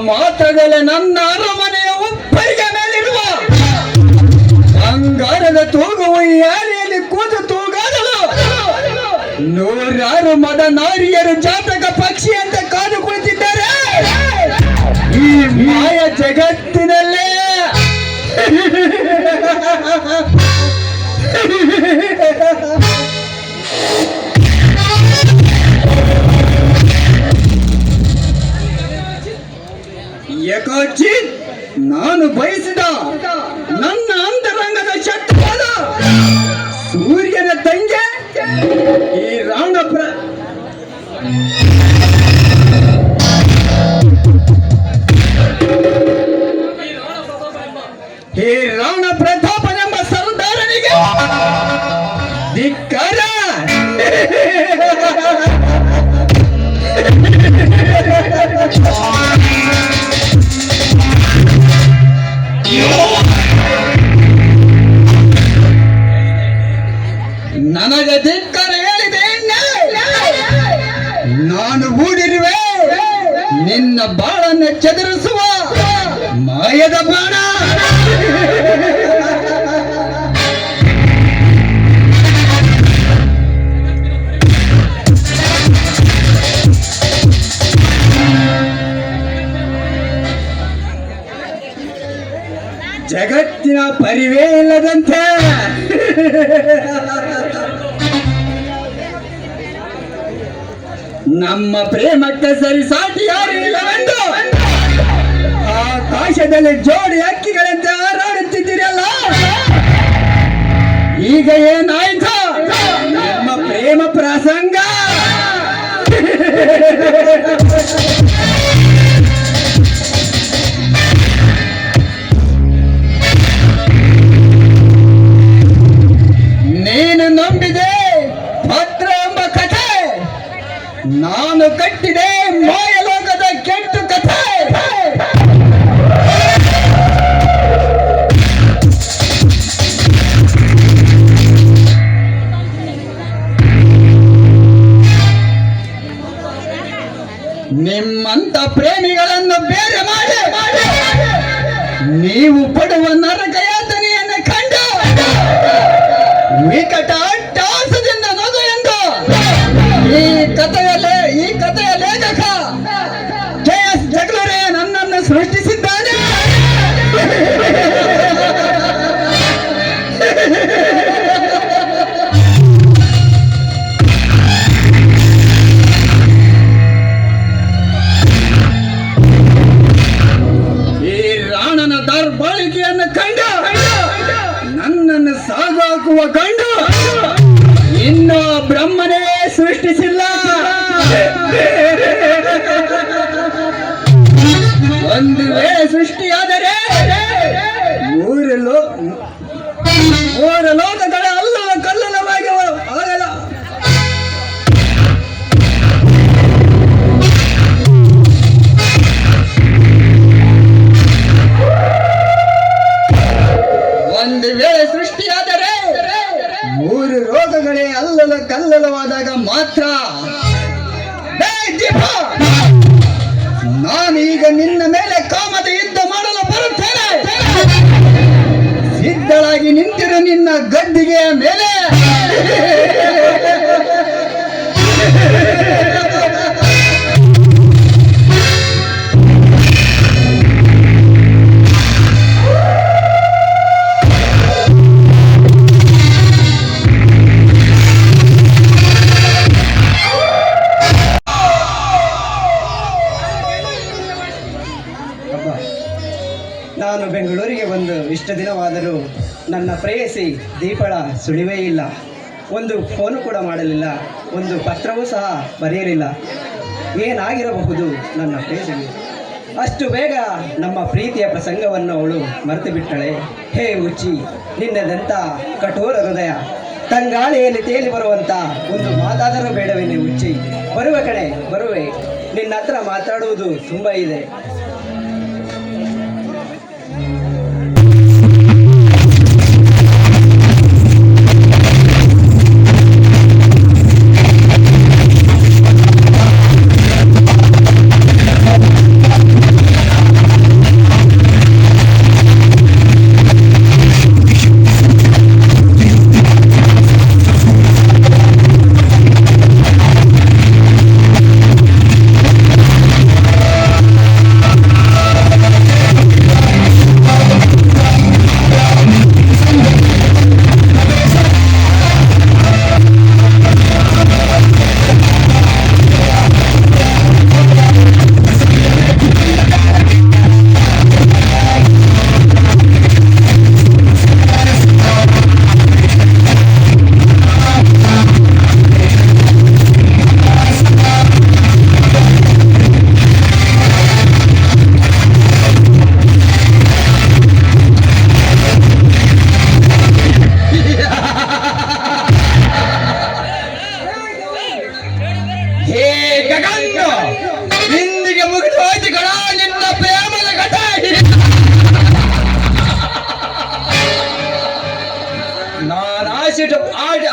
ಮಾತ್ರದಲ್ಲೇ ನನ್ನ ಅರಮನೆಯ ಉಪ್ಪರಿಗೆ ಮೇಲಿರುವ ಬಂಗಾರದ ತೂಗುವ ಯಾರಿಯಲ್ಲಿ ಕೂತು ತೂಗಾಡಲು ನೂರಾರು ಮದ ನಾರಿಯರು ಜಾತಕ ಪಕ್ಷಿ ಅಂತ ಕಾದು ಕುಳಿತಿದ್ದಾರೆ. ಈ ಮಾಯ ಜಗತ್ತಿನಲ್ಲೇ ಯಕೋಚಿತ್ ನಾನು ಬಯಸಿದ ನನ್ನ ಅಂತರಂಗದ ಶತ್ರುವಾದ ಸೂರ್ಯನ ತಂಗೆ ಈ ರಾಣ ಪ್ರತಾಪನೆಂಬ ಸರ್ದಾರನಿಗೆ ಧಿಕ್ಕಾರ. ನನಗೆ ಧಿಕ್ಕಾರ ಹೇಳಿದೆ. ನಾನು ಹೂಡಿರುವೆ ನಿನ್ನ ಬಾಳನ್ನು ಚದುರಿಸುವ ಮಾಯದ ಬಾಣ. ಜಗತ್ತಿನ ಪರಿವೇ ಇಲ್ಲದಂತೆ ನಮ್ಮ ಪ್ರೇಮಕ್ಕೆ ಸರಿಸಾಟಿ ಯಾರು ಇಲ್ಲವೆಂದು ಆಕಾಶದಲ್ಲಿ ಜೋಡಿ ಹಕ್ಕಿಗಳಂತೆ ಹಾರಾಡುತ್ತಿದ್ದೀರಲ್ಲ, ಈಗ ಏನಾಯ್ತು ನಮ್ಮ ಪ್ರೇಮ ಪ್ರಸಂಗ? ನೀನು ನಂಬಿದೆ ಭದ್ರ ಎಂಬ ಕಥೆ, ನಾನು ಕಟ್ಟಿದೆ ಮಾಯಲೋಕದ ಕೆಟ್ಟ ಕಥೆ. ನಿಮ್ಮಂತ ಪ್ರೇಮಿಗಳನ್ನು ಬೇರೆ ಮಾಡಿ ನೀವು ಪಡುವ ನರಕ ಯಾತನೆಯನ್ನು ಕಂಡು ವಿಕಟ ಅಟ್ಟಹಾಸದಿಂದ ನಗು ಎಂದು ಈ ಕಥೆಯ ಲೇಖಕ KS ಜಗಳೂರೇ ನನ್ನನ್ನು ಸೃಷ್ಟಿಸಿದ್ದಾನೆ. ಈ ರಾಣನ ದೌರ್ಬಾಳಿಕೆಯನ್ನು ಕಂಡು ನನ್ನನ್ನು ಸಾಗಾಕುವ ಗಂಡು ಇನ್ನು ಬ್ರಹ್ಮನೇ ಸೃಷ್ಟಿಸಿಲ್ಲ. ಒಂದು ವೇಳೆ ಸೃಷ್ಟಿಯಾದರೆ ಮೂರು ಲೋಕಗಳ ಅಲ್ಲವ ಕಲ್ಲಲವಾಗಿ ಆಗಲ್ಲ. ಒಂದು ವೇಳೆ ಸೃಷ್ಟಿಯಾದರೆ ಮೂರು ರೋಗಗಳೇ ಕಲ್ಲಲವಾದಾಗ ಮಾತ್ರ. ನಾನೀಗ ನಿನ್ನ ಮೇಲೆ ಕಾಮದ ಯುದ್ಧ ಮಾಡಲು ಬರುತ್ತೇನೆ. ಸಿದ್ಧಳಾಗಿ ನಿಂತಿರು ನಿನ್ನ ಗದ್ದಿಗೆಯ ಮೇಲೆ. ನಾನು ಬೆಂಗಳೂರಿಗೆ ಬಂದು ಇಷ್ಟು ದಿನವಾದರೂ ನನ್ನ ಪ್ರೇಯಸಿ ದೀಪಳ ಸುಳಿವೇ ಇಲ್ಲ. ಒಂದು ಫೋನು ಕೂಡ ಮಾಡಲಿಲ್ಲ, ಒಂದು ಪತ್ರವೂ ಸಹ ಬರೆಯಲಿಲ್ಲ. ಏನಾಗಿರಬಹುದು ನನ್ನ ಪ್ರೇಯಸಿಗೆ? ಅಷ್ಟು ಬೇಗ ನಮ್ಮ ಪ್ರೀತಿಯ ಪ್ರಸಂಗವನ್ನು ಅವಳು ಮರೆತು ಬಿಟ್ಟಳೆ. ಹೇ ಹುಚ್ಚಿ, ನಿನ್ನದಂಥ ಕಠೋರ ಹೃದಯ, ತಂಗಾಳಿಯಲ್ಲಿ ತೇಲಿ ಬರುವಂಥ ಒಂದು ಮಾತಾದರೂ ಬೇಡವೇನೆ ಹುಚ್ಚಿ? ಬರುವೆ ಕಣೆ, ಬರುವೆ. ನಿನ್ನ ಹತ್ರ ಮಾತಾಡುವುದು ತುಂಬ ಇದೆ.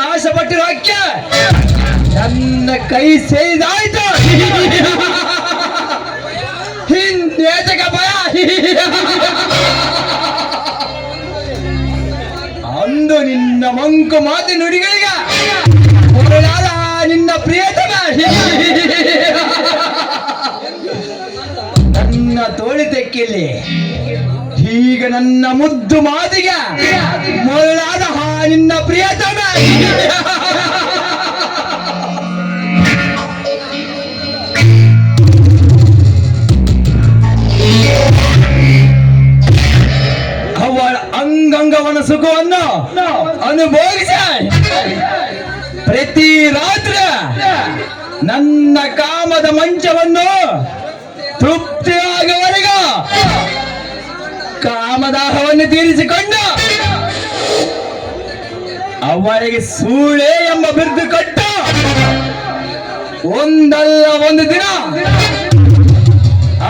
ಆಸೆ ಪಟ್ಟಿರೋ ಅಕ್ಕೆ ನನ್ನ ಕೈ ಸೇರಿದಾಯ್ತು. ಹಿಂದೇತಕ ಭಯ. ಅಂದು ನಿನ್ನ ಮಂಕು ಮಾತು ನುಡಿಗಳಿಗೆ ಹೊರಳಾದ ನಿನ್ನ ಪ್ರಿಯತಮ ನನ್ನ ತೋಳಿ ತೆಕ್ಕಿಲ್ಲಿ. ಈಗ ನನ್ನ ಮುದ್ದು ಮಾತಿಗೆ ಮೊರಳಾದ ನಿನ್ನ ಪ್ರಿಯತಮ ಅವಳ ಅಂಗಂಗವನ ಸುಖವನ್ನು ಅನುಭವಿಸಿ ಪ್ರತಿ ರಾತ್ರಿ ನನ್ನ ಕಾಮದ ಮಂಚವನ್ನು ತೃಪ್ತಿಯಾಗುವವರೆಗೂ ಕಾಮದಾಹವನ್ನು ತೀರಿಸಿಕೊಂಡು ಅವಳಿಗೆ ಸೂಳೆ ಎಂಬ ಬಿರುದು ಕೊಟ್ಟು ಒಂದಲ್ಲ ಒಂದು ದಿನ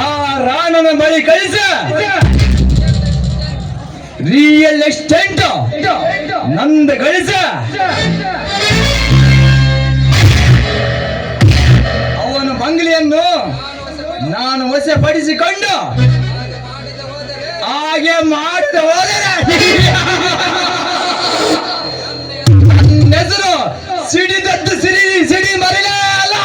ಆ ರಾಣನ ಬಳಿ ಕಳಿಸಿ ರಿಯಲ್ ಎಸ್ಟೇಟ್ ನಂದ ಗಳಿಸ ಅವನ ಬಂಗಲೆಯನ್ನು ನಾನು ವಶಪಡಿಸಿಕೊಂಡು ಹಾಗೆ ಮಾಡಿದ ಹೋದರೆ ನನ್ನ ಹೆಸರು ಸಿಡಿದದ್ದು ಸಿಡಿ ಮರಿಲೇ ಅಲ್ಲ.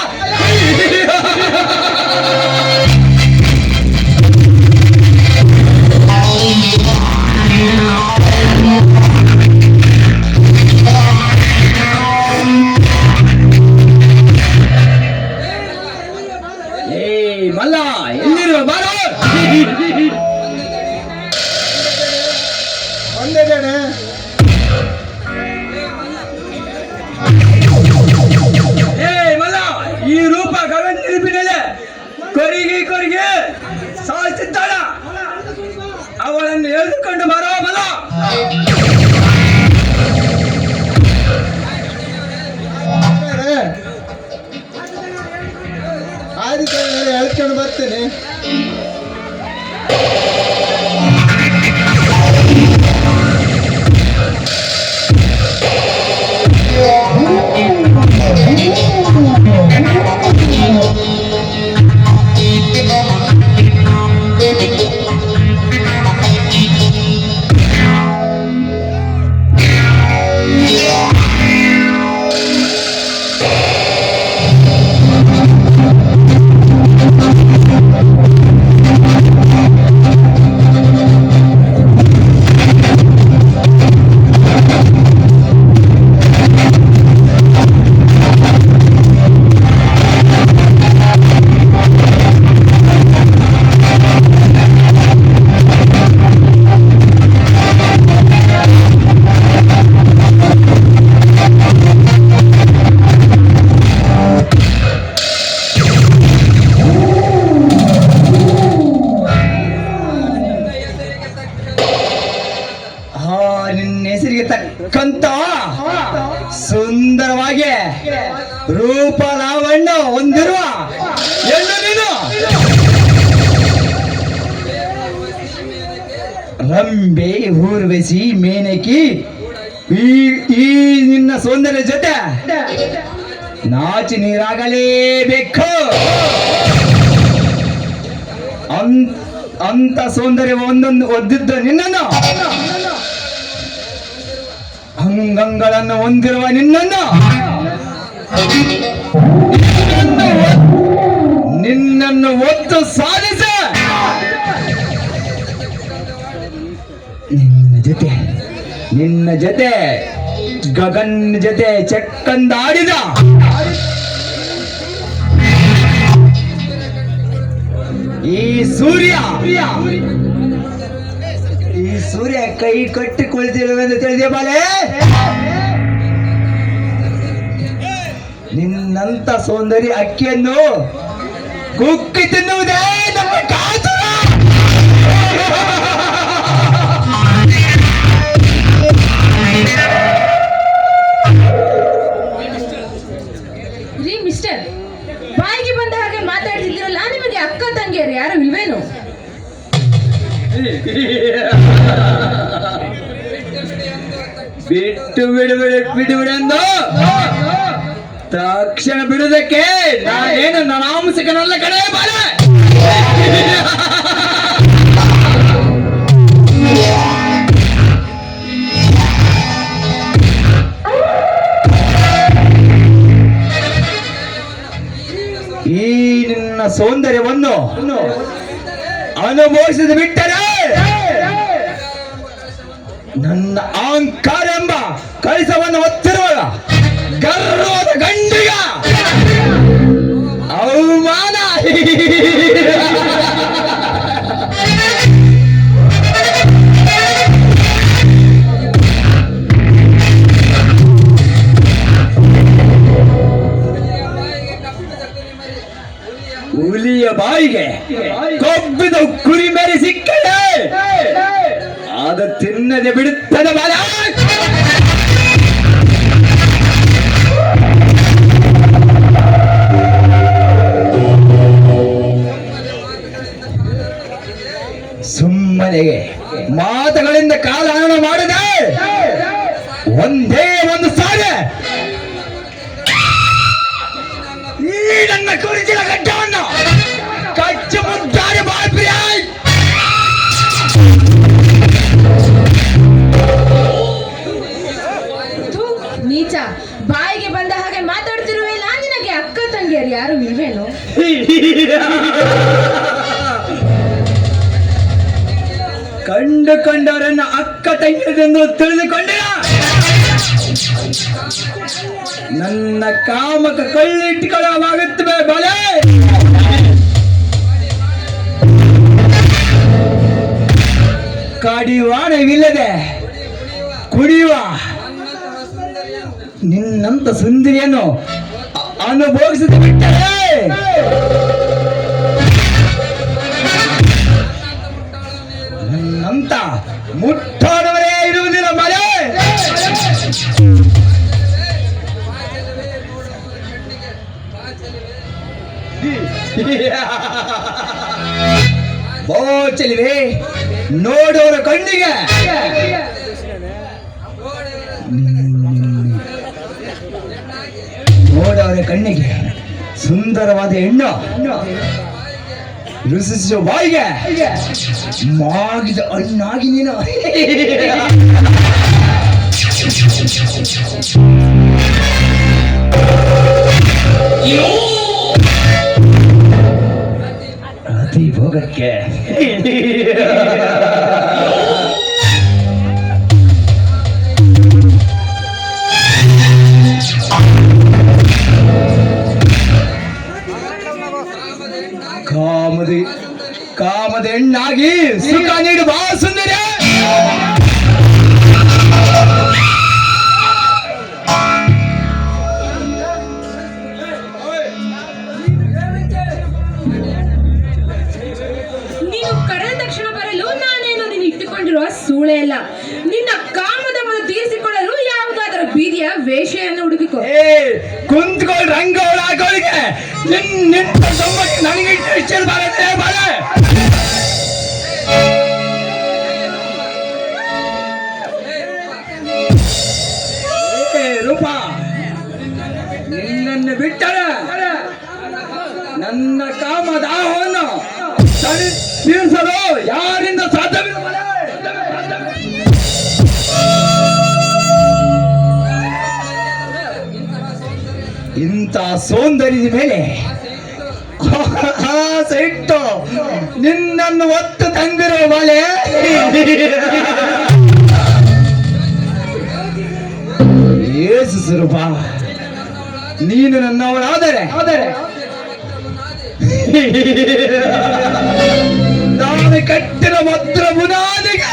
ಮಲ್ಲ ಎಲ್ಲಿರುವ ಬಾರೋ ಒಂದೇನೆ ಮಲ್ಲ ಈ ರೂಪ ಗಗನ್ ನಿರೂಪಿನಲ್ಲಿ ಕೊರಿಗೆ ಸಾಧಿಸಿದ್ದಾಳ. ಅವಳನ್ನು ಎಳೆದುಕೊಂಡು ಬರೋ ಮಲ್ಲ. ಆದಿತ್ಯ ಹೇಳ್ಕೊಂಡು ಬರ್ತೇನೆ. ನಿನ್ನ ಹೆಸರಿಗೆ ತಕ್ಕಂತ ಸುಂದರವಾಗಿ ರೂಪ ಲಾವಣ್ಯ ಹೊಂದಿರುವ ಹೆಣ್ಣು ನೀನು. ರಂಬೆ ಊರ್ವಶಿ ಮೇನಕಿ ಈ ನಿನ್ನ ಸೌಂದರ್ಯ ಜೊತೆ ನಾಚಿ ನೀರಾಗಲೇಬೇಕು. ಅಂತ ಸೌಂದರ್ಯ ಒಂದೊಂದು ಒದ್ದಿದ್ದ ನಿನ್ನನ್ನು, ಅಂಗಗಳನ್ನು ಹೊಂದಿರುವ ನಿನ್ನನ್ನು ಒತ್ತು ಸಾಧಿಸ ನಿನ್ನ ಜೊತೆ ಗಗನ್ ಜೊತೆ ಚೆಕ್ಕಂದಾಡಿದ ಈ ಸೂರ್ಯ ಕೈ ಕಟ್ಟಿಕೊಳ್ತಿರುವೆಂದು ತಿಳಿದೇ ಬಾಲೆ. ನಿನ್ನಂತ ಸೌಂದರ್ಯ ಅಕ್ಕಿಯನ್ನು ಕುಕ್ಕಿ ತಿನ್ನುವುದೇ ನಮ್ಮ ಕಾತುರ. ರೀ ಮಿಸ್ಟರ್, ಬಾಯಿಗೆ ಬಂದ ಹಾಗೆ ಮಾತಾಡ್ತಿದ್ದೀರಲ್ಲ, ನಿಮಗೆ ಅಕ್ಕ ತಂಗಿಯರು ಯಾರು ಇಲ್ವೇನು? ಬಿಟ್ಟು ಬಿಡುವಿಡೆಂದು ತಕ್ಷಣ ಬಿಡುವುದಕ್ಕೆ ನಾನೇನು ನಾಮಾಂಸಕನಲ್ಲ ಕಡೆ ಬಾಲ. ಈ ನಿನ್ನ ಸೌಂದರ್ಯವನ್ನು ಅನುಭವಿಸದೆ ಬಿಟ್ಟರೆ ನನ್ನ ಅಹಂಕಾರ ಎಂಬ ಕಳಸವನ್ನು ಹೊತ್ತಿರುವ ಗರ್ವದ ಗಂಡಿಗ ಅವಮಾನ. ಹುಲಿಯ ಬಾಯಿಗೆ ಕೊಬ್ಬಿದ ಕುರಿ ಮೇಲೆ ಸಿಕ್ಕಡೆ ಅದು ತಿನ್ನದೆ ಬಿಡುತ್ತದೆ ಬಾಲ. ಸುಮ್ಮನೆ ಮಾತುಗಳಿಂದ ಕಾಲಹರಣ ಮಾಡದೆ ಒಂದೇ ಒಂದು ಸಾಲೆ ಈ ನನ್ನ ಕುರಿಚಿನ ಗಡ್ಡವನ್ನು ಕಚ್ಚು ಮುದ್ದಾಡಿ ಬಾಳ್ಪ್ರಿಯ. ಥು, ನೀಚ, ಬಾಯಿಗೆ ಬಂದ ಹಾಗೆ ಮಾತಾಡ್ತಿರುವೆಲ್ಲ. ನಿನಗೆ ಅಕ್ಕ ತಂಗಿಯರು ಯಾರು ಇಲ್ವೇನು? ಕಂಡವರನ್ನ ಅಕ್ಕ ತಂಗಿಯರೆಂದು ತಿಳಿದುಕೊಂಡಿರ. ನನ್ನ ಕಾಮಕ ಕಳ್ಳಿಟ್ಟುಕೊಳ್ಳವಾಗುತ್ತವೆ ಬಲೆ. ಕಡಿವಾಣವಿಲ್ಲದೆ ಕುಡಿಯುವ ನಿನ್ನಂತ ಸುಂದರಿಯನ್ನು ಅನುಭವಿಸದೆ ಬಿಟ್ಟರೆ ನನ್ನಂತ ಮುಟ್ಟಾಡವರೇ ಇರುವುದಿಲ್ಲ ಮಲೆ. ಬೋಚಲಿವೆ ನೋಡೋರ ಕಣ್ಣಿಗೆ ನೋಡೋರ ಕಣ್ಣಿಗೆ ಸುಂದರವಾದ ಹೆಣ್ಣು ರುಚಿಸುವ ಬಾಯಿಗೆ ಮಾಗಿದ ಹಣ್ಣಾಗಿ ನೀನು. ಅತಿ ಭೋಗಕ್ಕೆ ಕಾಮದ ಹೆಣ್ಣಾಗಿ ಸುಖ ನೀಡುವ ಸುಂದರ. ನೀನು ಕರೆದ ತಕ್ಷಣ ಬರಲು ನಾನೇನು ನೀನು ಇಟ್ಟುಕೊಂಡಿರುವ ಸೂಳೆ ಅಲ್ಲ. ನಿನ್ನ ಕಾಮದ ಮನ ತೀರಿಸಿಕೊಳ್ಳಲು ಯಾವುದಾದರೂ ಬೀದಿಯ ವೇಷೆಯನ್ನು ಹುಡುಕಿಕೊ. ಕುಂತ್ಕೊಂಡು ರಂಗೋಳ ಹಾಕೋಳಿಗೆ ನನಗೆ ಇಷ್ಟ ಬರತ್ತೆ ಬಾಳ. ರೂಪ, ನಿನ್ನನ್ನು ಬಿಟ್ಟರೆ ನನ್ನ ಕಾಮದಾಹವನ್ನು ತೀರಿಸಲು ಯಾರಿಂದ ಸಾಧ್ಯವಿಲ್ಲ. ಇಂಥ ಸೌಂದರ್ಯದ ಮೇಲೆ ಆಸೆ ಇಟ್ಟು ನಿನ್ನನ್ನು ಒತ್ತು ತಂದಿರುವ ಬಾಲೆ. ಏಸು ಸ್ವರೂಪ, ನೀನು ನನ್ನವರಾದರೆ ನಾನು ಕಟ್ಟಿನ ಭದ್ರ ಬುನಾದಿಗೆ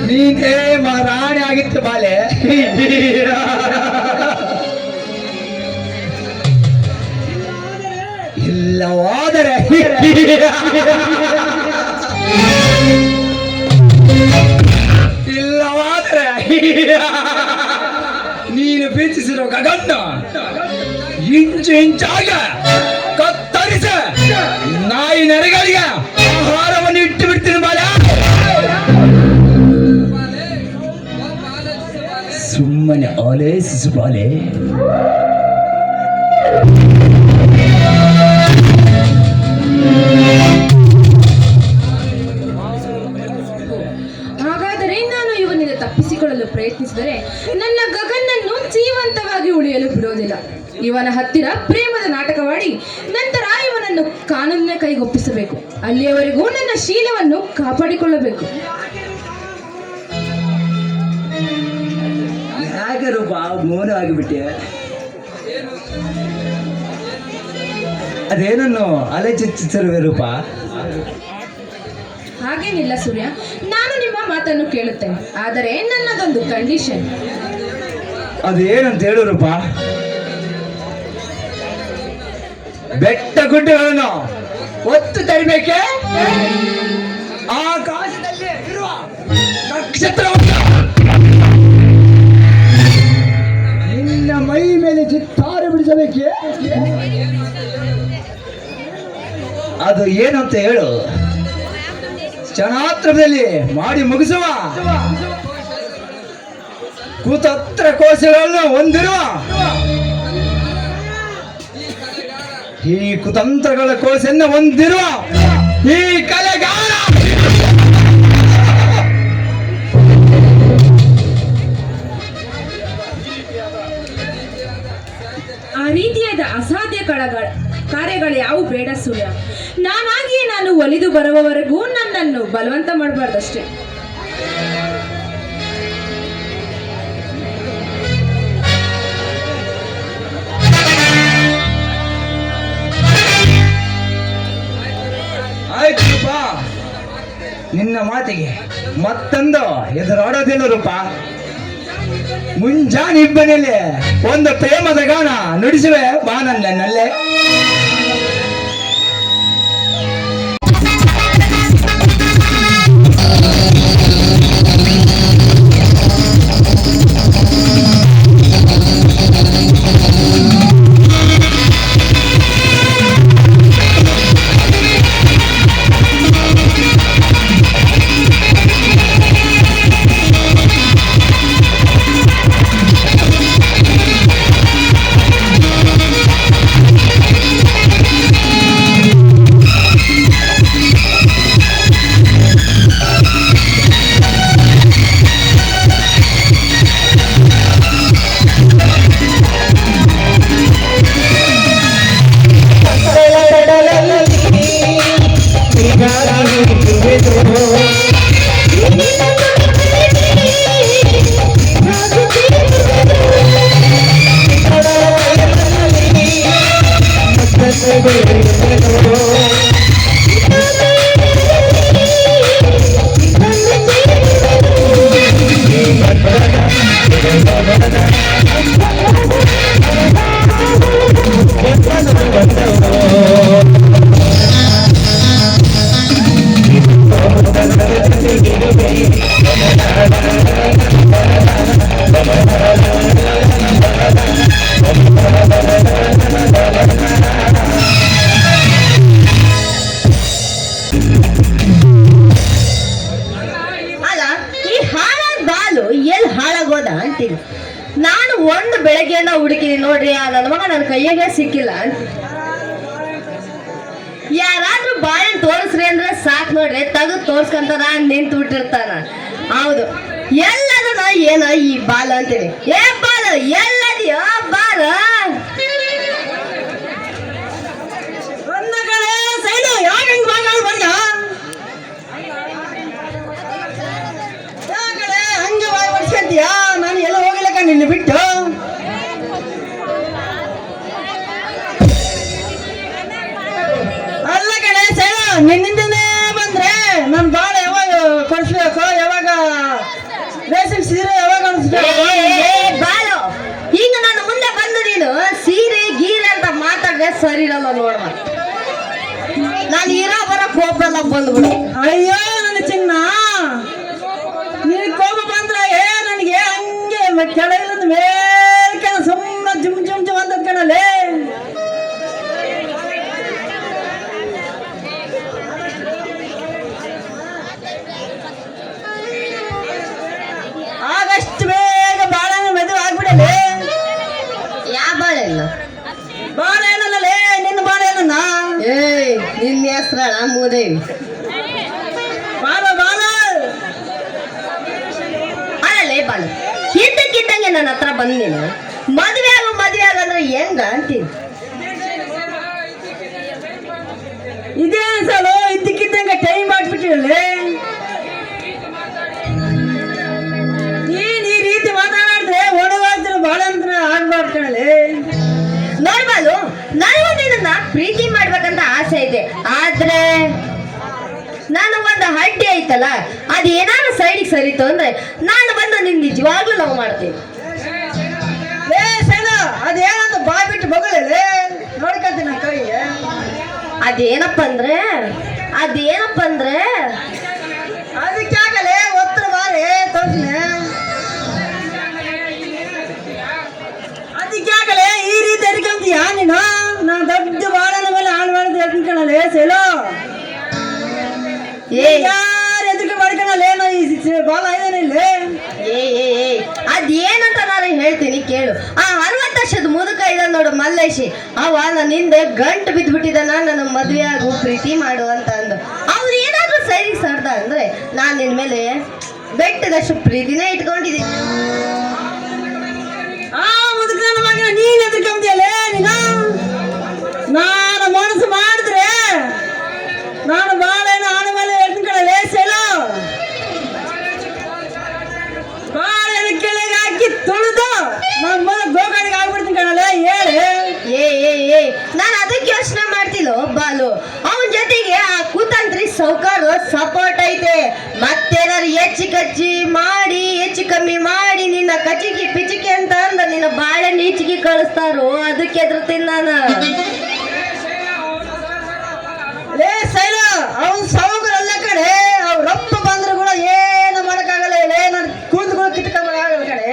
ನೀನೇ ಮಹಾರಾಣಿ ಆಗಿತ್ತು ಬಾಲೆ. ಇಲ್ಲವಾದರೆ ನೀನು ಪ್ರೀತಿಸಿರೋ ಗಗನ್ನ ಇಂಚು ಇಂಚಾಗ ಕತ್ತರಿಸ ನಾಯಿ ನರಿಗಳಿಗೆ ಆಹಾರವನ್ನು ಇಟ್ಟು ಬಿಡ್ತೀನಿ ಬಾಲ. ಸುಮ್ಮನೆ ಆಲೈಸು ಬಾಲೆ. ಹಾಗಾದರೆ ನಾನು ಇವನಿಂದ ತಪ್ಪಿಸಿಕೊಳ್ಳಲು ಪ್ರಯತ್ನಿಸಿದರೆ ನನ್ನ ಗಗನನ್ನು ಜೀವಂತವಾಗಿ ಉಳಿಯಲು ಬಿಡೋದಿಲ್ಲ. ಇವನ ಹತ್ತಿರ ಪ್ರೇಮದ ನಾಟಕವಾಡಿ ನಂತರ ಇವನನ್ನು ಕಾನೂನಿನ ಕೈಗೊಪ್ಪಿಸಬೇಕು. ಅಲ್ಲಿಯವರೆಗೂ ನನ್ನ ಶೀಲವನ್ನು ಕಾಪಾಡಿಕೊಳ್ಳಬೇಕು. ಯಾಕೆ ರೂಪ ಮೌನ ಆಗಿಬಿಟ್ಟೆ? ಅದೇನನ್ನು ಅಲೆ ಚಿಚ್ಚಿಸಿರುವೆ ರೂಪ? ಹಾಗೇನಿಲ್ಲ ಸೂರ್ಯ, ನಾನು ನಿಮ್ಮ ಮಾತನ್ನು ಕೇಳುತ್ತೇನೆ, ಆದರೆ ನನ್ನದೊಂದು ಕಂಡೀಷನ್. ಅದೇನಂತ ಹೇಳು ರೂಪ? ಬೆಟ್ಟ ಗುಡ್ಡಗಳನ್ನು ಒತ್ತು ತರಬೇಕೆ? ಆಕಾಶದಲ್ಲಿ ಇರುವ ನಕ್ಷತ್ರವನ್ನು ನಿನ್ನ ಮೈ ಮೇಲೆ ಚಿತ್ತಾರ ಬಿಡಿಸಬೇಕೆ? ಅದು ಏನಂತ ಹೇಳು? ಕ್ಷಣಾತ್ರದಲ್ಲಿ ಮಾಡಿ ಮುಗಿಸುವ ಕುತಂತ್ರ ಕೋಶಗಳನ್ನು ಹೊಂದಿರುವ ಈ ಕುತಂತ್ರಗಳ ಕೋಶವನ್ನು ಹೊಂದಿರುವ ಈ ಕಲೆಗಾರ ಆ ರೀತಿಯಾದ ಅಸಾಧ್ಯ ಕಾರ್ಯಗಳು ಯಾವು ಬೇಡ ಸೂರ್ಯ. ನಾನಾಗಿಯೇ ನಾನು ಒಲಿದು ಬರುವವರೆಗೂ ನನ್ನನ್ನು ಬಲವಂತ ಮಾಡಬಾರ್ದಷ್ಟೇ. ಆಯ್ತು ರೂಪ, ನಿನ್ನ ಮಾತಿಗೆ ಮತ್ತೊಂದು ಎದುರಾಡೋದಿಲ್ಲ ರೂಪ. ಮುಂಜಾನೆ ಇಬ್ಬನಲ್ಲಿ ಒಂದು ಪ್ರೇಮದ ಗಾನ ನುಡಿಸುವೆ ಬಾ ನನ್ನಲ್ಲೇ. ಅಲ್ಲ, ಈ ಹಾಳಾದ ಬಾಲು ಎಲ್ಲಿ ಹಾಳಾಗೋದ ಅಂತೀನಿ. ನಾನು ಒಂದು ಬೆಳಗ್ಗೆಯಿಂದ ಹುಡುಕಿನಿ ನೋಡ್ರಿ, ಆ ನನ್ನ ಮಗ ನನ್ನ ಕೈಯಾಗೆ ಸಿಕ್ಕಿಲ್ಲ. ಯಾರಾದ್ರೂ ಬಾಳೆನ್ ತೋರಿಸ್ರಿ ಅಂದ್ರೆ ಸಾಕು ನೋಡ್ರಿ, ತೆಗೆದು ತೋರ್ಸ್ಕೊಂತಾರ ನಿಂತು ಬಿಟ್ಟಿರ್ತಾನ. ಹೌದು, ಎಲ್ಲದನ ಏನ ಈ ಬಾಲ ಅಂತೀನಿ. ಏ ಬಾಲ ಎಲ್ಲದಿಯ ಬಾಲ ಸೈಡು ಯಾಕೆ ಹಂಗೆ ಬಾಯಿ ಹೊಡ್ಸ್ಕೊಂತೀಯ? ನಾನು ಎಲ್ಲ ಹೋಗಿಲ್ಲಕ್ಕ ನಿನ್ನ ಬಿಟ್ಟು. ಅಲ್ಲ ಕಡೆ ಸೈಡು ನಿನ್ನಿಂದನೇ ಬಂದ್ರೆ ನನ್ ಬಾಳ ಯಾವಾಗ ಕೊಡಿಸ್ಬೇಕು, ಯಾವಾಗ ರೇಷನ್ ಸೀರೆ ಯಾವಾಗ ಬಾಳು. ಈಗ ನಾನು ಮುಂದೆ ಬಂದು ನೀನು ಸೀರೆ ಗೀರೆ ಅಂತ ಮಾತಾಡಿದ್ರೆ ಸರಿ ಇರಲ್ಲ ನೋಡುವ. ನಾನು ಇರೋ ಬರೋ ಕೋಪ ಎಲ್ಲ ಬಂದ್ಬಿಡು. ಅಯ್ಯೋ ನನ್ನ ಚಿನ್ನ, ನೀನ್ ಕೋಪ ಬಂದ್ರೆ ನನಗೆ ಹಂಗೆ ಕೆಳಗಿಂದ ಮೇಲ್ಕೆ ಸುಮ್ಮನೆ ಜುಮ್ ಜುಮ್ ಜುಮ್ ಅಂತ ಕಣಲೆ. ಆದಷ್ಟು ಬೇಗ ಬಾಳನ ಹೆಸರಳ ಮೂದೇವಿ. ಬಾಲು ಬಾಲು ಅಲ್ಲೇ ಬಾಲು, ಇದ್ದಕ್ಕಿದ್ದಂಗೆ ನನ್ನ ಹತ್ರ ಬಂದ್ ನೀನು ಮದ್ವೆ ಆಗಂದ್ರೆ ಹೆಂಗ ಅಂತೀನಿ. ಇದೇ ಸಲ ಇದ್ದಕ್ಕಿದ್ದಂಗೆ ಟೈಮ್ ಮಾಡ್ಬಿಟ್ಟಿರಲಿ. ನೀನ್ ಈ ರೀತಿ ಮಾತಾಡಿದ್ರೆ ಓಡವಾದ್ರೆ ಬಾಳ ಅಂತ ಆಗ್ಬಾರ್ದು ಕಣಲೆ. ನೋಡ್ಬಾಲು, ನನಗೂ ನಿನ್ನ ಪ್ರೀತಿ ಮಾಡ್ಬೇಕಂತ ಆಸೆ ಇದೆ, ಆದ್ರೆ ನಾನು ಒಂದು ಹಡ್ಡಿ ಐತಲ್ಲ ಅದು ಏನಾದ್ರು ಸೈಡಿಗೆ ಸರಿತು ಅಂದ್ರೆ ನಾನು ಬಂದು ನಿನ್ ನಿಜವಾಗ್ಲೂ ಲವ್ ಮಾಡ್ತೀನಿ. ಏ ಸೈನ ಅದೇನಂತ ಬಾ ಬಿಟ್ಟು ಬಗಳಲೆ ನೋಡ್ಕಂತೀನಿ ಕೈಗೆ. ಅದೇನಪ್ಪ ಅಂದ್ರೆ ಅದಕ್ಕಾಗಲೇ ಒತ್ತರ ಬಾರಿ ತೋರ್ಸಿನ. ಅದಕ್ಕಾಗಲೇ ಈ ರೀತಿ ಅದ್ಕಂತೀಯ ನೀನು? ನಾನು ದೊಡ್ಡ ಬಾಳನ ಮೇಲೆ ಹಾಳು ಮಾಡಿದ್ರೆ ಎದ್ಕಣಲೆ ಸೇಲೋ. ಯಾರು ಎದಕ್ಕೆ ಮಾಡ್ಕಣಲೆ ನಾ ಈ ಬಾಳ ಇದೇನಿಲ್ಲ. ಅದೇನಂತ ನಾನು ಹೇಳ್ತೀನಿ ಕೇಳು. ಆ 60 ವರ್ಷದ ಮುದುಕ ಇದ ನೋಡು ಮಲ್ಲೇಶಿ, ಅವ ನನ್ನ ಹಿಂದೆ ಗಂಟು ಬಿದ್ದ್ಬಿಟ್ಟಿದ್ದಾನ ನನ್ನ ಮದ್ವೆ ಆಗು ಪ್ರೀತಿ ಮಾಡು ಅಂತ ಅಂದು. ಅವ್ರು ಏನಾದ್ರೂ ಸೈಡಿ ಸರ್ದ ಅಂದ್ರೆ ನಾನು ನಿನ್ ಮೇಲೆ ಬೆಟ್ಟದಷ್ಟು ಪ್ರೀತಿನೇ ಇಟ್ಕೊಂಡಿದ್ದೀನಿ. ಆ ಮುದುಕನ ಮಗ ನೀನ್ ಎದ್ಕಂತೀಯಲೇ ನೀನು? ನಾನು ಮನಸ್ಸು ಮಾಡಿದ್ರೆ ನಾನು ಬಾಳೆನ ಆಣ ಮೇಲೆ ಎದ್ಕಣಲೆ ಸೇಲೋ. ಬಾಳೆನ ಕೆಳಗೆ ಹಾಕಿ ತುಳಿದು ನಾನು ಮೊದಲು ಗೋಗಾಡಿಗೆ ಆಗ್ಬಿಡ್ತೀನಿ ಕಣಲೆ. ಹೇಳಿ ನಾನು ಅದಕ್ಕೆ ಯೋಚನೆ ಮಾಡ್ತಿಲ್ಲ ಬಾಲು. ಅವನ ಜೊತೆಗೆ ಆ ಕುತಂತ್ರಿ ಸೌಕಾರ ಸಪೋರ್ಟ್ ಐತೆ. ಮತ್ತೇನಾದ್ರು ಹೆಚ್ಚು ಕಮ್ಮಿ ಮಾಡಿ ನಿನ್ನ ಕಚಿಕಿ ಪಿಚಿಕಿ ಅಂತ ಅಂದ ನಿನ್ನ ಬಾಳೆ ನೀಚಿಗೆ ಕಳಿಸ್ತಾರೋ ಅದಕ್ಕೆ ಎದುರ್ತೀನಿ ನಾನು. ಲೇ ಸೈಲ ಅವನ್ ಸಾವುಕಾರ ಅಲ್ಲ ಕಡೆ. ಅವ್ರಪ್ಪ ಬಂದ್ರು ಕೂಡ ಏನು ಮಾಡಕ್ಕಾಗಲ್ಲ. ಲೇ ನಾನು ಕೂತ್ಕೊಂಡು ಕಿತ್ಕೊಂಡಾಗಲ್ಲ ಕಡೆ.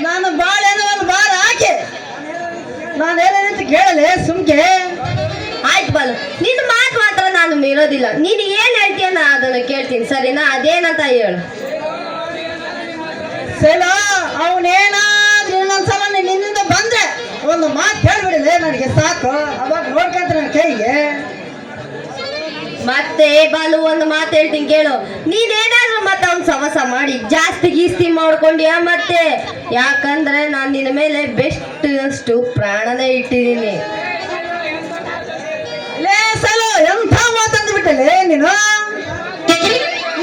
ನಾನು ಬಾಳೆನೋ ಒಂದು ಬಾರ ಹಾಕಿ ನಾನು ಏನೇನಂತ ಕೇಳಲೆ ಸುಮ್ಕೆ. ಆಯ್ತು ಬಾಲು, ನಿನ್ನ ಮಾತು ಮಾತ್ರ ನಾನು ಮೀರೋದಿಲ್ಲ. ನೀನು ಏನ್ ಹೇಳ್ತೀಯ ನಾ ಅದನ್ನು ಕೇಳ್ತೀನಿ, ಸರಿನಾ? ಅದೇನಂತ ಹೇಳು. ಸೈಲ ಅವನೇನಾದ್ರೂ ಇನ್ನೊಂದ್ಸಲ ನಿನ್ನಿಂದ ಬಂದ್ರೆ ಒಂದು ಮಾತು ಹೇಳ್ಬಿಡಿಲೆ ನನಗೆ ಸಾಕು. ಅವಾಗ ನೋಡ್ಕೊಂತ ನನ್ನ ಕೈಗೆ. ಮತ್ತೆ ಬಾಲು ಒಂದು ಮಾತು ಹೇಳ್ತೀನಿ ಕೇಳು. ನೀನೇನಾದ್ರೂ ಮತ್ತೆ ಅವ್ನ ಸವಸ ಮಾಡಿ ಜಾಸ್ತಿ ಗೀಸ್ತಿ ಮಾಡ್ಕೊಂಡ್ಯಾ ಮತ್ತೆ, ಯಾಕಂದ್ರೆ ನಾನು ನಿನ್ನ ಮೇಲೆ ಬೆಸ್ಟ್ ಅಷ್ಟು ಪ್ರಾಣನೇ ಇಟ್ಟಿದ್ದೀನಿ. ಲೇ ಸೈಲ ಎಂಥ ಮಾತಂದು ಬಿಟ್ಟಲೆ ನೀನು?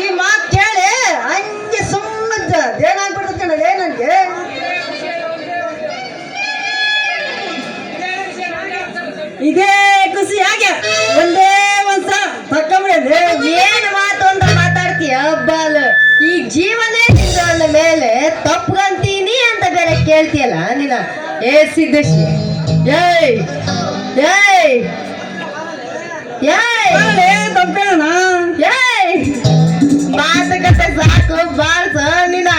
ಈ ಮಾತು ಕೇಳಿ ಹಂಗೆ ಸುಮ್ಮನೆ ಏನಾಗ್ಬಿಡ್ತದೆ ಕಣಲೆ ನನಗೆ. ಇದೇ ಖುಷಿ ಹಾಗೆ ಒಂದೇ ಒಂದ್ಸಲ ತಕ್ಕೊಂಬಿಡಲೆ. ಏನು ಮಾತು ಅಂದ್ರೆ ಮಾತಾಡ್ತೀಯ ಬಾಲು? ಈ ಜೀವನೇ ನಿಂದ ಮೇಲೆ ತಪ್ಪಂತೀನಿ ಅಂತ ಬೇರೆ ಕೇಳ್ತೀಯಲ್ಲ ನೀನ. ಸಿದ್ದೇಶಿ ಏಯ್ ಏಯ್ ಏಯ್ ತಪ್ಕೊಳ್ಳೋಣ. ಏಯ್ ಮಾತುಕತೆ ಸಾಕು ಬಾಳ್ಸ ನೀನ.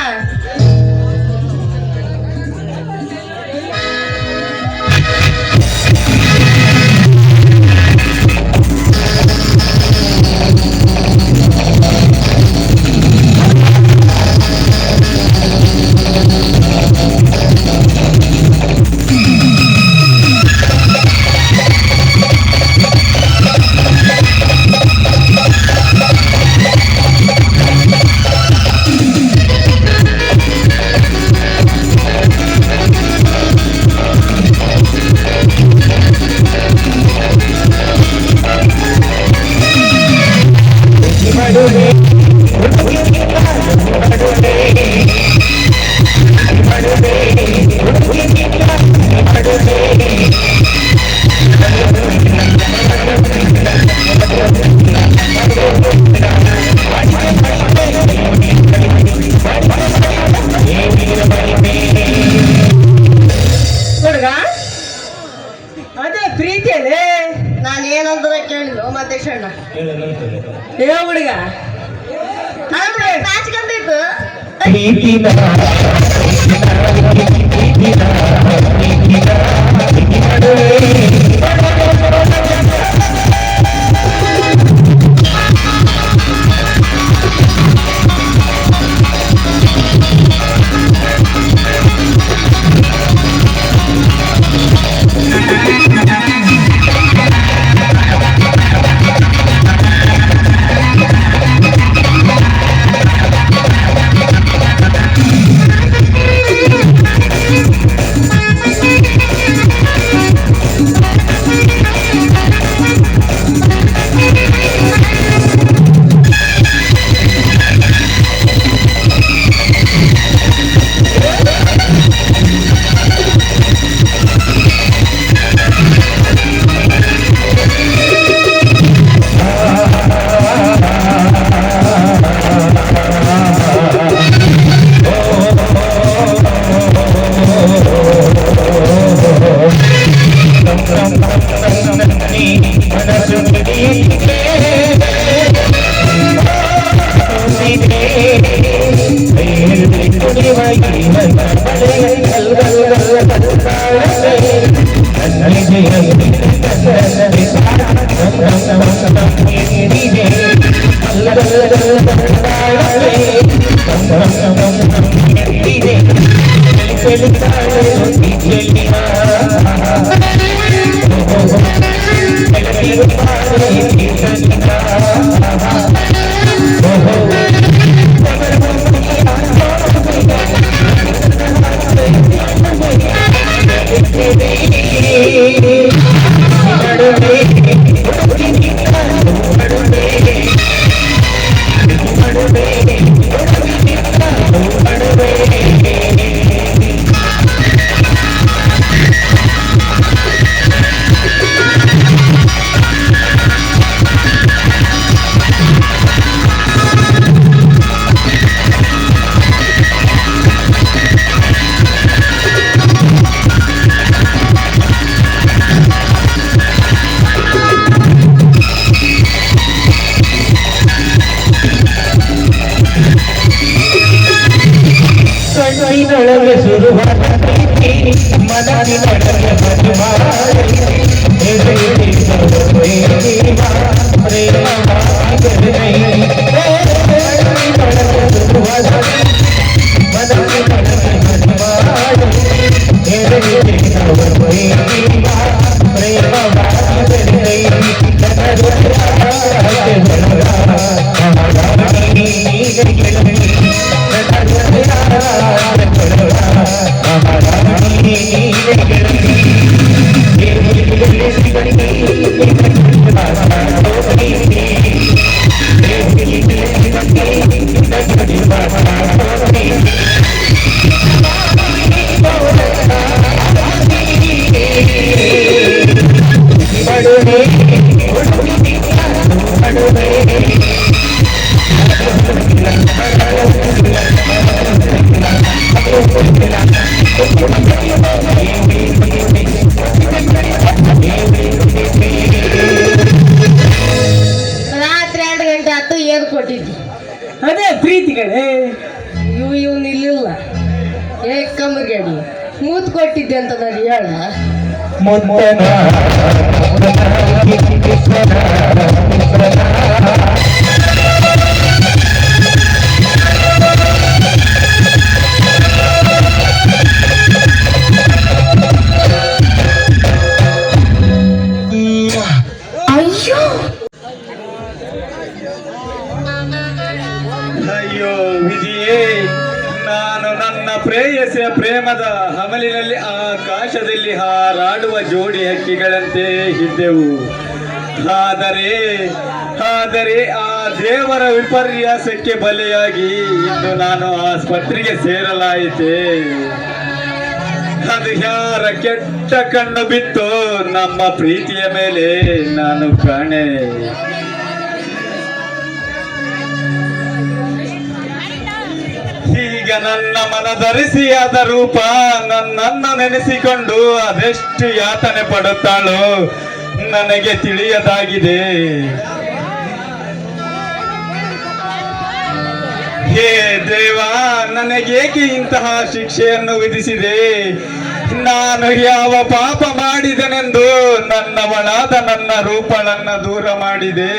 ಅದೇ ಪ್ರೀತಿಯಲ್ಲೇ ನಾನು ಏನಂದ್ರೆ ಕೇಳಿಲ್ಲ ಮತ್ತೆ ಶಣ್ಣ ಏ ಹುಡುಗ ನಾಚ್ಕೊಂಬೇಕು. ಕಣ್ಣಿನೊಳಗೆ ಶುರುವಾದ ಪ್ರೀತಿ ಮನದಿನೊಳಗೆ ಮಧುಮಾರಿ ರಾತ್ರಿ 2 ಗಂಟೆ ಆಯ್ತು ಏನು ಕೊಟ್ಟಿದ್ದಿ ಅದೇ ಪ್ರೀತಿಗಳೇ. ಇವನು ಇಲ್ಲಿಲ್ಲ ಕಮ್ಮಗಡಿ ಮೂತ್ ಕೊಟ್ಟಿದ್ದೆ ಅಂತ ನಾನು ಹೇಳ ಅಯ್ಯೋ ವಿಧಿಯೇ, ನಾನು ನನ್ನ ಪ್ರೇಯಸಿಯ ಪ್ರೇಮದ ಹಮಲಿನಲ್ಲಿ ಆಕಾಶದಲ್ಲಿ ಹಾರಾಡುವ ಜೋಡಿ ಹಕ್ಕಿಗಳಂತೆ ಇದ್ದೆವು. ಆದರೆ ಆ ದೇವರ ವಿಪರ್ಯಾಸಕ್ಕೆ ಬಲಿಯಾಗಿ ಇಂದು ನಾನು ಆಸ್ಪತ್ರೆಗೆ ಸೇರಲಾಯಿತೆ. ಅದು ಯಾರ ಕೆಟ್ಟ ಕಣ್ಣು ಬಿತ್ತು ನಮ್ಮ ಪ್ರೀತಿಯ ಮೇಲೆ ನಾನು ಕಾಣೆ. ಈಗ ನನ್ನ ಮನಧರಿಸಿಯಾದ ರೂಪ ನನ್ನನ್ನು ನೆನೆಸಿಕೊಂಡು ಅದೆಷ್ಟು ಯಾತನೆ ಪಡುತ್ತಾಳೋ ನನಗೆ ತಿಳಿಯದಾಗಿದೆ. ಹೇ ದೇವಾ, ನನಗೇಕೆ ಇಂತಹ ಶಿಕ್ಷೆಯನ್ನು ವಿಧಿಸಿದೆ? ನಾನು ಯಾವ ಪಾಪ ಮಾಡಿದನೆಂದು ನನ್ನವಳಾದ ನನ್ನ ರೂಪಳನ್ನ ದೂರ ಮಾಡಿದೆ.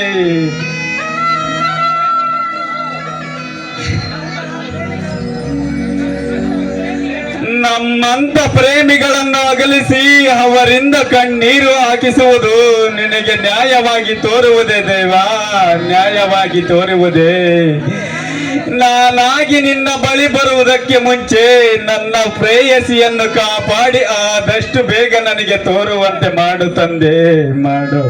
ನಮ್ಮಂತ ಪ್ರೇಮಿಗಳನ್ನು ಅಗಲಿಸಿ ಅವರಿಂದ ಕಣ್ಣೀರು ಹಾಕಿಸುವುದು ನಿನಗೆ ನ್ಯಾಯವಾಗಿ ತೋರುವುದೇ ದೇವಾ? ನ್ಯಾಯವಾಗಿ ತೋರುವುದೇ? ನಾನಾಗಿ ನಿನ್ನ ಬಳಿ ಬರುವುದಕ್ಕೆ ಮುಂಚೆ ನನ್ನ ಪ್ರೇಯಸಿಯನ್ನು ಕಾಪಾಡಿ ಆದಷ್ಟು ಬೇಗ ನನಗೆ ತೋರುವಂತೆ ಮಾಡು ತಂದೆ, ಮಾಡು.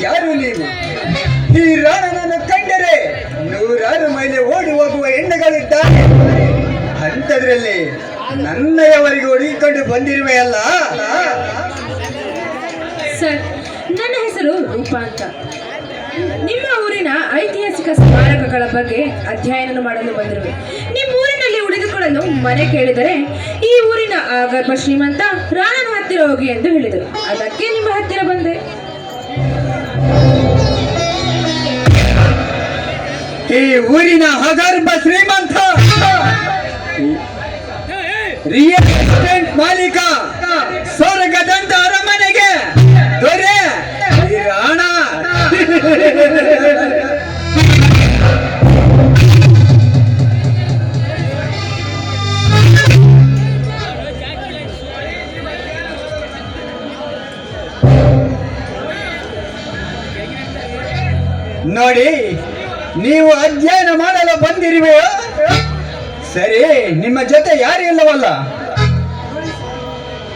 ಯಾರು ನೀವು? ಈ ರಾಣನನ್ನು ಕಂಡರೆ ನೂರಾರು ಮೈಲಿ ಓಡಿ ಹೋಗುವ ಹೆಣ್ಣುಗಳಿದ್ದಾರೆ. ಅಂಥದ್ರಲ್ಲಿ ನನ್ನಯವರಿಗೆ ಹುಡುಕಿಕೊಂಡು ಬಂದಿರುವೆಯಲ್ಲ. ಸರ್, ನನ್ನ ಹೆಸರು ರೂಪಾ ಅಂತ. ನಿಮ್ಮ ಊರಿನ ಐತಿಹಾಸಿಕ ಸ್ಮಾರಕಗಳ ಬಗ್ಗೆ ಅಧ್ಯಯನ ಮಾಡಲು ಬಂದಿರುವೆ. ನಿಮ್ಮ ಊರಿನಲ್ಲಿ ಉಳಿದುಕೊಳ್ಳಲು ಮನೆ ಕೇಳಿದರೆ ಈ ಊರಿನ ಆಗರ್ಭ ಶ್ರೀಮಂತ ರಾಣನ ಹತ್ತಿರ ಹೋಗಿ ಎಂದು ಹೇಳಿದರು. ಅದಕ್ಕೆ ನಿಮ್ಮ ಹತ್ತಿರ ಬಂದೆ. ಈ ಊರಿನ ಹಗರ್ಭ ಶ್ರೀಮಂತ ರಿಯಲ್ ಎಸ್ಟೇಟ್ ಮಾಲೀಕ ಸ್ವರ್ಗದಂತ ಅರಮನೆಗೆ ದೊರೆ ಈ ರಾಣ. ನೋಡಿ, ನೀವು ಅಧ್ಯಯನ ಮಾಡಲು ಬಂದಿರುವೆಯೋ? ಸರಿ, ನಿಮ್ಮ ಜೊತೆ ಯಾರು ಇಲ್ಲವಲ್ಲ?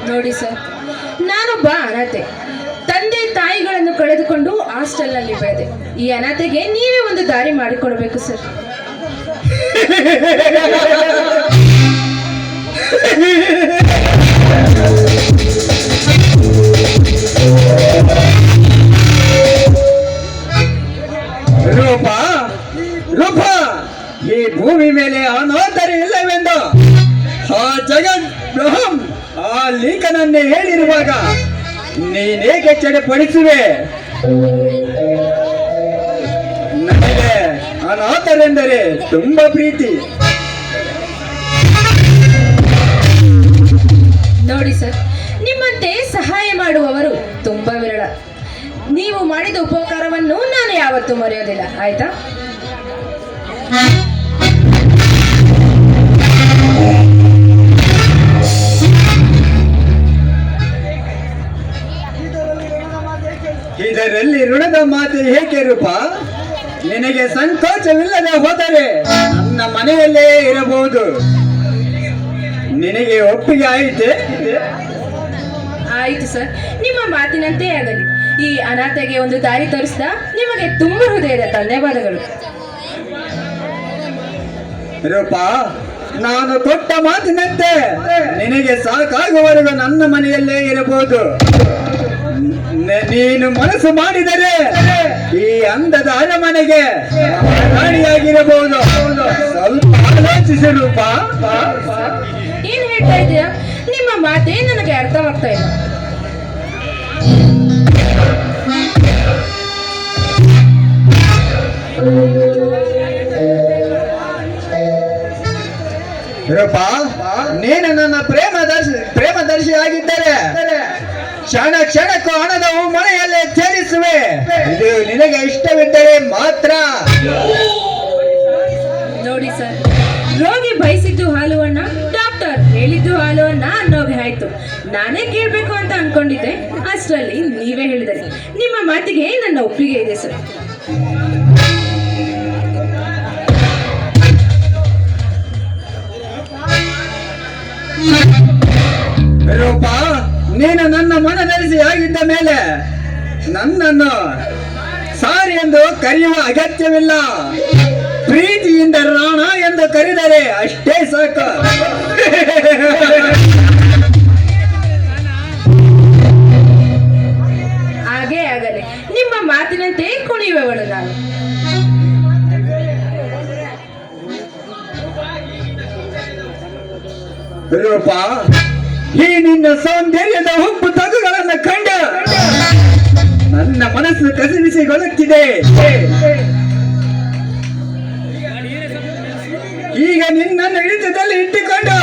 ನೋಡಿ ಸರ್, ನಾನೊಬ್ಬ ಅನಾಥೆ. ತಂದೆ ತಾಯಿಗಳನ್ನು ಕಳೆದುಕೊಂಡು ಹಾಸ್ಟೆಲ್ನಲ್ಲಿ ಬೆಳೆದೆ. ಈ ಅನಾಥೆಗೆ ನೀವೇ ಒಂದು ದಾರಿ ಮಾಡಿಕೊಡ್ಬೇಕು ಸರ್. ರೂಪಾ, ರೂಪಾ, ಈ ಭೂಮಿ ಮೇಲೆ ಅನಾಥರು ಇಲ್ಲವೆಂದು ಆ ಜಗನ್ ಬ್ರಹ್ಮ ಆ ಲಿಂಕನನ್ನೇ ಹೇಳಿರುವಾಗ ನೀನೇಕೆ ಚಡಪಡಿಸುವೆ? ನನಗೆ ಅನಾಥರೆಂದರೆ ತುಂಬಾ ಪ್ರೀತಿ. ನೋಡಿ ಸರ್, ನಿಮ್ಮಂತೆ ಸಹಾಯ ಮಾಡುವವರು ತುಂಬಾ ವಿರಳ. ನೀವು ಮಾಡಿದ ಉಪಕಾರವನ್ನು ನಾನು ಯಾವತ್ತೂ ಮರೆಯೋದಿಲ್ಲ, ಆಯ್ತಾ? ಇದರಲ್ಲಿ ಋಣದ ಮಾತು ಏಕೆ ರೂಪ? ನಿನಗೆ ಸಂಕೋಚವಿಲ್ಲದೆ ಹೋದರೆ ನನ್ನ ಮನೆಯಲ್ಲೇ ಇರಬಹುದು. ನಿನಗೆ ಒಪ್ಪಿಗೆ ಆಯಿತೆ? ಆಯಿತು ಸರ್, ನಿಮ್ಮ ಮಾತಿನಂತೆ ಆಗಲಿ. ಈ ಅನಾಥೆಗೆ ಒಂದು ದಾರಿ ತೋರಿಸಿದ ನಿಮಗೆ ತುಂಬ ಹೃದಯದ ಧನ್ಯವಾದಗಳು. ರೂಪಾ, ನಾನು ಕೊಟ್ಟ ಮಾತಿನಂತೆ ನಿನಗೆ ಸಾಕಾಗುವವರೆಗೂ ನನ್ನ ಮನೆಯಲ್ಲೇ ಇರಬಹುದು. ನೀನು ಮನಸ್ಸು ಮಾಡಿದರೆ ಈ ಅಂದದ ಅರಮನೆಗೆ ರಾಣಿಯಾಗಿರಬಹುದು. ಸ್ವಲ್ಪ ಆಲೋಚಿಸಿ ರೂಪಾ. ಏನ್ ಹೇಳ್ತಾ ಇದ್ದೀರಾ? ನಿಮ್ಮ ಮಾತೇ ನನಗೆ ಅರ್ಥವಾಗ್ತಾ ಇಲ್ಲ. ರೂಪಾ, ನೀನು ನನ್ನ ಪ್ರೇಮದರ್ಶಿ ಆಗಿದ್ದರೆ ಕ್ಷಣ ಕ್ಷಣಕ್ಕೂ ಹಣದ ಮನೆಯಲ್ಲೇ ಸೇರಿಸುವೆ. ಇದು ನಿನಗೆ ಇಷ್ಟವಿದ್ದರೆ ಮಾತ್ರ. ನೋಡಿ ಸರ್, ರೋಗಿ ಬಯಸಿದ್ದು ಹಾಲು ಅಣ್ಣ, ಡಾಕ್ಟರ್ ಹೇಳಿದ್ದು ಹಾಲು ಅಣ್ಣ ಅನ್ನೋಗೆ ಆಯ್ತು. ನಾನೇ ಕೇಳಬೇಕು ಅಂತ ಅನ್ಕೊಂಡಿದ್ದೆ, ಅಷ್ಟರಲ್ಲಿ ನೀವೇ ಹೇಳಿದರೆ. ನಿಮ್ಮ ಮಾತಿಗೆ ನನ್ನ ಒಪ್ಪಿಗೆ ಇದೆ ಸರ್. ರೂಪಾ, ನೀನು ನನ್ನ ಮನದರ್ಶಿ ಆಗಿದ್ದ ಮೇಲೆ ನನ್ನನ್ನು ಸಾರಿ ಎಂದು ಕರೆಯುವ ಅಗತ್ಯವಿಲ್ಲ. ಪ್ರೀತಿಯಿಂದ ರಾಣ ಎಂದು ಕರೆದರೆ ಅಷ್ಟೇ ಸಾಕು. ಹಾಗೇ ಆಗಲಿ, ನಿಮ್ಮ ಮಾತಿನಂತೆ ಕುಣಿಯುವವಳು ನಾನು. ರೂಪಾ, ಈ ನಿನ್ನ ಸೌಂದರ್ಯದ ಹುಬ್ಬು ತಗುಗಳನ್ನು ಕಂಡ ನನ್ನ ಮನಸ್ಸು ಕಸಿವಿಸಿಗೊಳ್ಳುತ್ತಿದೆ. ಈಗ ನಿನ್ನನ್ನು ಹಿಡಿತದಲ್ಲಿ ಇಟ್ಟುಕೊಂಡು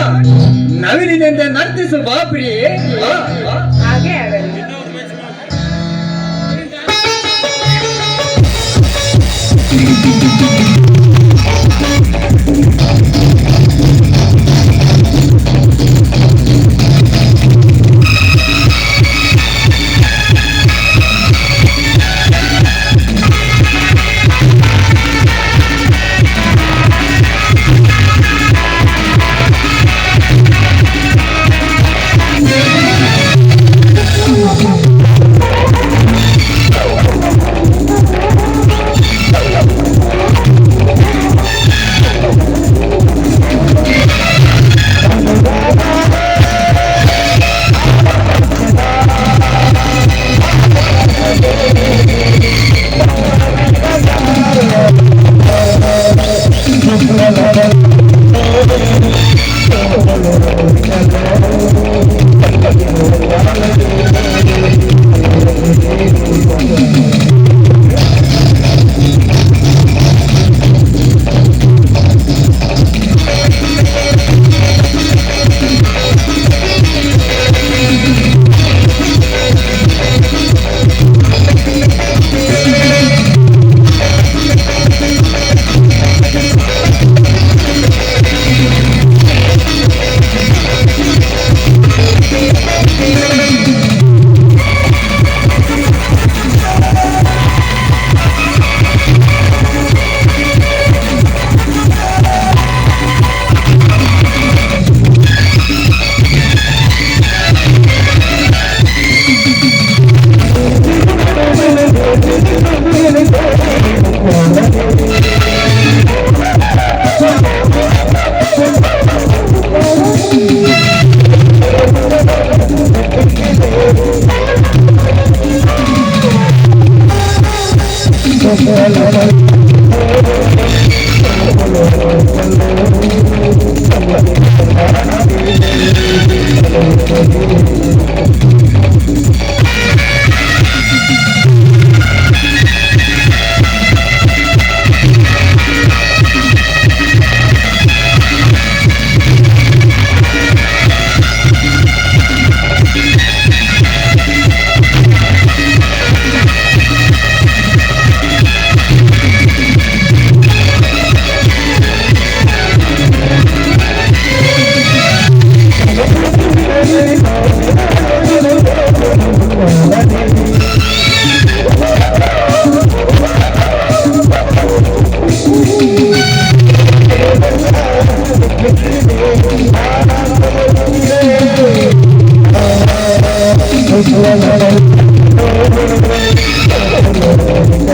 ನವಿಲಿನಿಂದ ನರ್ತಿಸು ಬಾಪ್ರಿ. ಹಾಗೇ ಆಗಲಿ.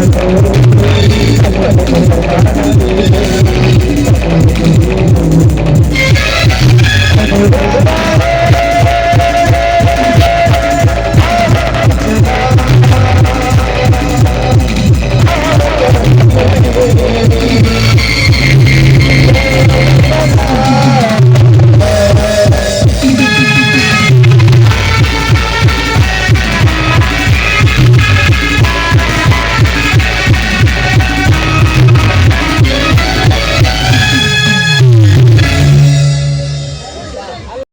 Thank you.